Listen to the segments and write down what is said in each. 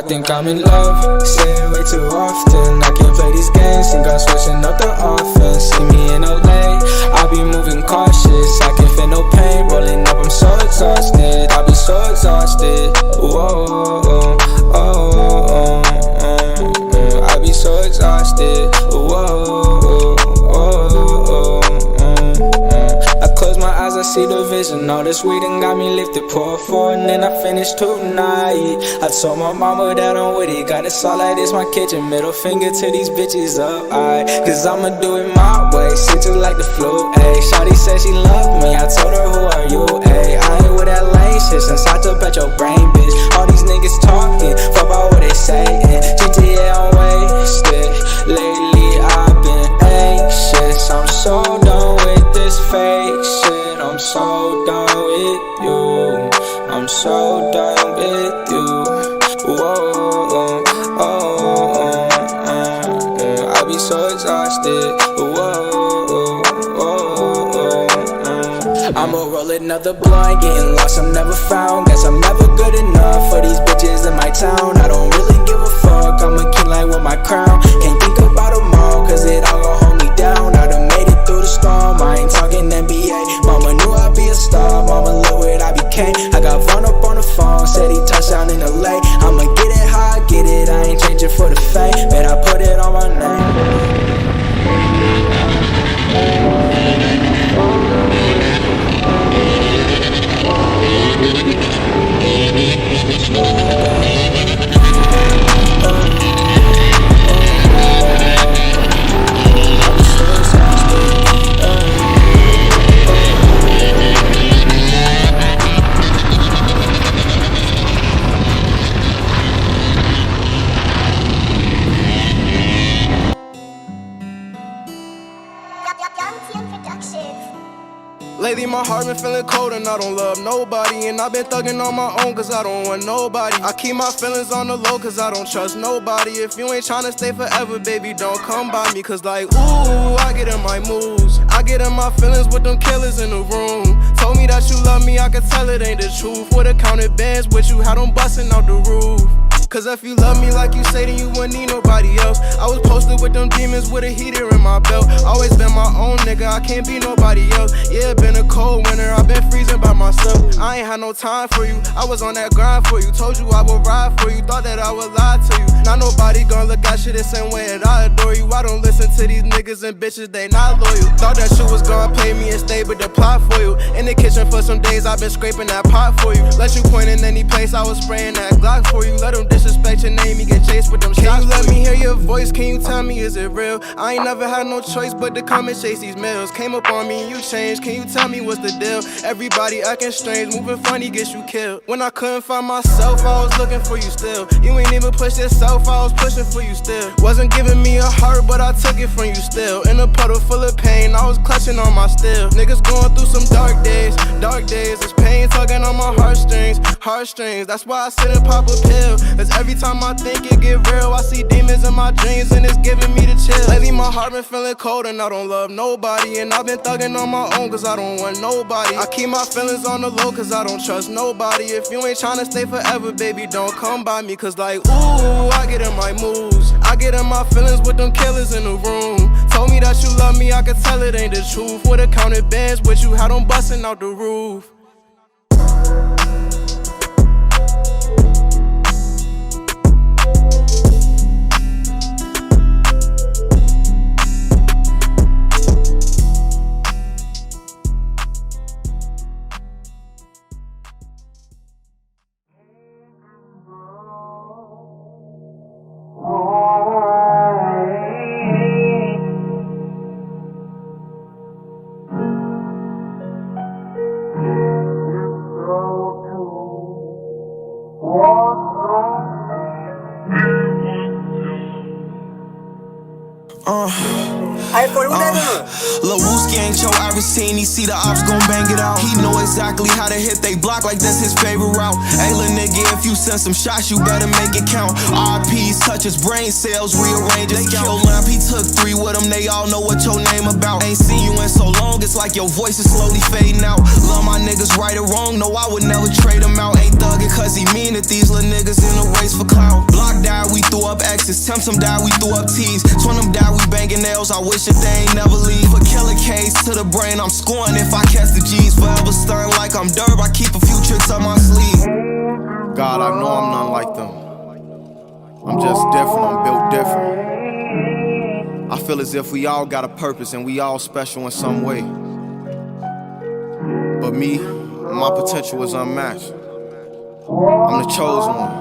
think I'm in love. Say it way too often. I can't play these games, think I'm switching up the offense. See me in LA, I be moving cautious. I can't feel no pain, rolling up, I'm so exhausted. I be so exhausted. Whoa, I be so exhausted. I close my eyes, I see the vision. All this weed and got me lifted. Pour four and then I finish tonight. I told my mama that I'm with it. Got it all like this, my kitchen. Middle finger to these bitches up, cause I'ma do it my way. Shit just like the flu, ayy. Shawty said she loved me, I told her who are you, ayy. I ain't with that lame shit since I took at your brain, bitch. All these niggas talking, fuck about what they saying. GTA I'm wasted. Lately I've been anxious. I'm so done with this fake shit. I'm so done with you. I'm so done with you. Whoa, I be so exhausted. I'ma roll another blunt, getting lost, I'm never found. Guess I'm never good enough for these bitches in my town. I don't really give a fuck, I'm a king like with my crown. Can't think about them all, cause it all gon' hold me down. I done made it through the storm, I ain't talking NBA. Mama knew I'd be a star, mama look what I became. I got Vaughn up on the phone, said he touched down in LA. I'ma get it how I get it, I ain't changing for the fame. Man, I put it on my name. Lately my heart been feeling cold and I don't love nobody. And I've been thugging on my own cause I don't want nobody. I keep my feelings on the low cause I don't trust nobody. If you ain't tryna stay forever, baby, don't come by me. Cause like, ooh, I get in my moves. I get in my feelings with them killers in the room. Told me that you love me, I could tell it ain't the truth. Would've counted bands with you, had them busting out the roof. Cause if you love me like you say, then you wouldn't need nobody else. I was posted with them demons with a heater in my belt. Always been my own nigga, I can't be nobody else. Yeah, it been a cold winter, I've been freezing by myself. I ain't had no time for you, I was on that grind for you. Told you I would ride for you, thought that I would lie to you. Now nobody gon' look at shit the same way that I adore you. I don't listen to these niggas and bitches, they not loyal. Thought that you was gonna play me and stay but the plot for you. In the kitchen for some days, I've been scraping that pot for you. Let you point in any place, I was spraying that Glock for you. Let them disrespect your name, you get chased with them shots. Can you let me hear your voice? Can you tell me, is it real? I ain't never had no choice but to come and chase these meals. Came up on me and you changed, can you tell me what's the deal? Everybody acting strange, moving funny gets you killed. When I couldn't find myself, I was looking for you still. You ain't even push yourself, I was pushing for you still. Wasn't giving me a heart, but I took it from you still. In a puddle full of pain, I was clutching on my steel. Niggas going through some dark days. It's pain tugging on my heartstrings. That's why I sit and pop a pill. Cause every time I think it get real, I see demons in my dreams and it's giving me the chill. Lately my heart been feeling cold and I don't love nobody. And I've been thugging on my own cause I don't want nobody. I keep my feelings on the low cause I don't trust nobody. If you ain't tryna stay forever, baby, don't come by me. Cause like, ooh, I get in my moves. I get in my feelings with them killers in the room. Told me that you love me, I could tell it ain't the truth. Would've counted bands with you, had them busting out the roof. Lil' Wooski ain't your average teen, he see the ops gon' bang it out. He know exactly how to hit they block like that's his favorite route. Hey lil' nigga, if you send some shots, you better make it count. RPs touch his brain cells, rearrange his scalp. Kill Lamp, he took 3 with him, they all know what your name about. Ain't seen you in so long, it's like your voice is slowly fading out. Love my niggas right or wrong, no, I would never trade them out. Ain't thuggin' cause he mean it, these little niggas in the race for clout. Block died, we threw up X's. Temps them died, we threw up T's. Twin them died, we banging nails, I wish that they ain't never leave. A killer case to the brain, I'm scoring if I catch the G's. Forever stirring like I'm Dirb, I keep a few tricks up my sleeve. God, I know I'm not like them. I'm just different, I'm built different. I feel as if we all got a purpose and we all special in some way. But me, my potential is unmatched. I'm the chosen one.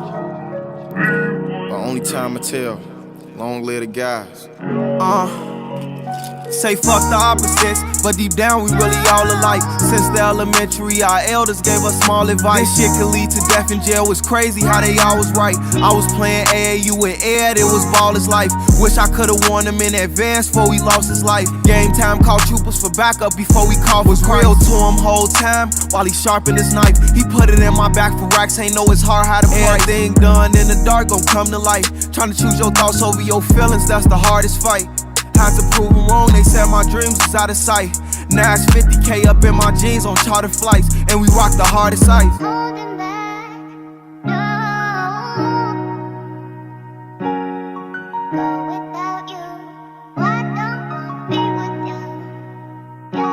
But only time will tell. Long live the guys. Say fuck the opposites, but deep down we really all alike. Since the elementary, our elders gave us small advice. This shit could lead to death in jail, it's crazy how they always right. I was playing AAU with Ed, it was ballers life. Wish I could've warned him in advance before he lost his life. Game time, called troopers for backup before we called. Was real to him whole time while he sharpened his knife. He put it in my back for racks, ain't know it's hard how to fight. Everything done in the dark gon' come to light. Trying to choose your thoughts over your feelings, that's the hardest fight. Had to prove them wrong, they said my dreams was out of sight. Now it's 50K up in my jeans on charter flights, and we rock the hardest ice. Holding back, no. Go without you. I don't wanna be with you. Yeah.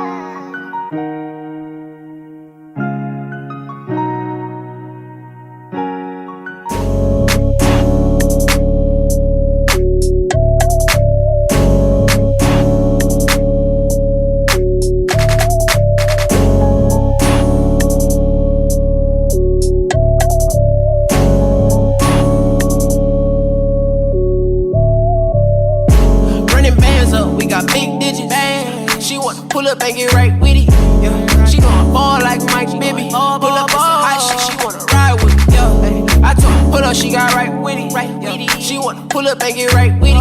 Pull up and get right with it. Yeah. She gon' ball like Mike Bibby. Pull up on some hot shit, she wanna ride with me. Yeah. I told her pull up, she got right with it. Yeah. She wanna pull up and get right with it.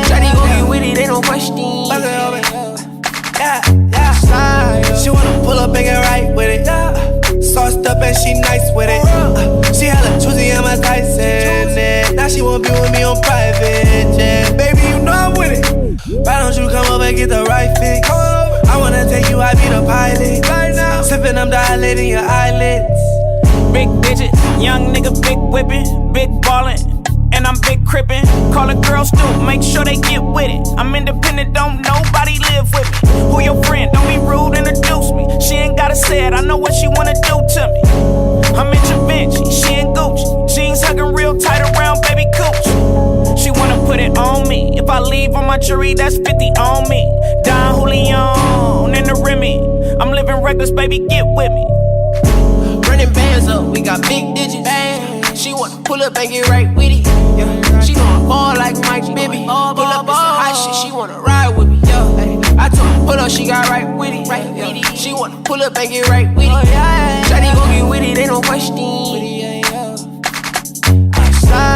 Shawty gon' get with it, ain't no question. Yeah, yeah. She wanna pull up and get right with it. Sauced up and she nice with it. She hella choosy and my Tyson. Now she wanna be with me on private. Yeah, baby, you know I'm with it. Why don't you come over and get the right fix? I wanna take you, I be the pilot. Right now, sippin', I'm dilating your eyelids. Big digit, young nigga, big whippin', big ballin', and I'm big crippin'. Call a girl stoop, make sure they get with it. I'm independent, don't nobody live with me. Who your friend? Don't be rude, introduce me. She ain't gotta say it, I know what she wanna do to me. I'm in Givenchy, she in Gucci. Jeans hugging real tight around baby cooch. She wanna put it on me. If I leave on my jury, that's 50 on me. Don Julion in the Remy. I'm living reckless, baby, get with me. Running bands up, we got big digits. She wanna pull up and get right with it. Yeah. She gon' ball like Mike Bibby. Pull up on some hot shit, she wanna ride with me. Yeah. I told her pull up, she got right with it. Yeah. She wanna pull up and get right with it. Shawty gon' get with it, ain't no question.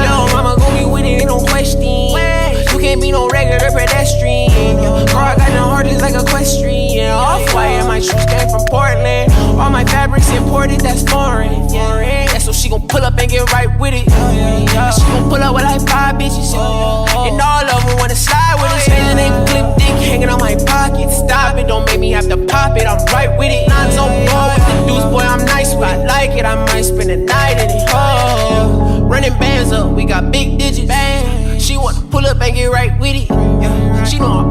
Yo, mama gon' get with it, ain't no question. You can't be no regular pedestrian. Girl, I got no heart just like equestrian. Off-white, and my shoes came from Portland. All my fabrics imported, that's foreign. Yeah, so she gon' pull up and get right with it. She gon' pull up with like 5 bitches. And all of them wanna slide with it. Saying they clip dick hanging on my pocket. Stop it, don't make me have to pop it. I'm right with it. Not so bold with the deuce, boy, I'm nice with it. I like it, I might spend the night in it. Running bands up, we got big digits. She wanna pull up and get right with it. She know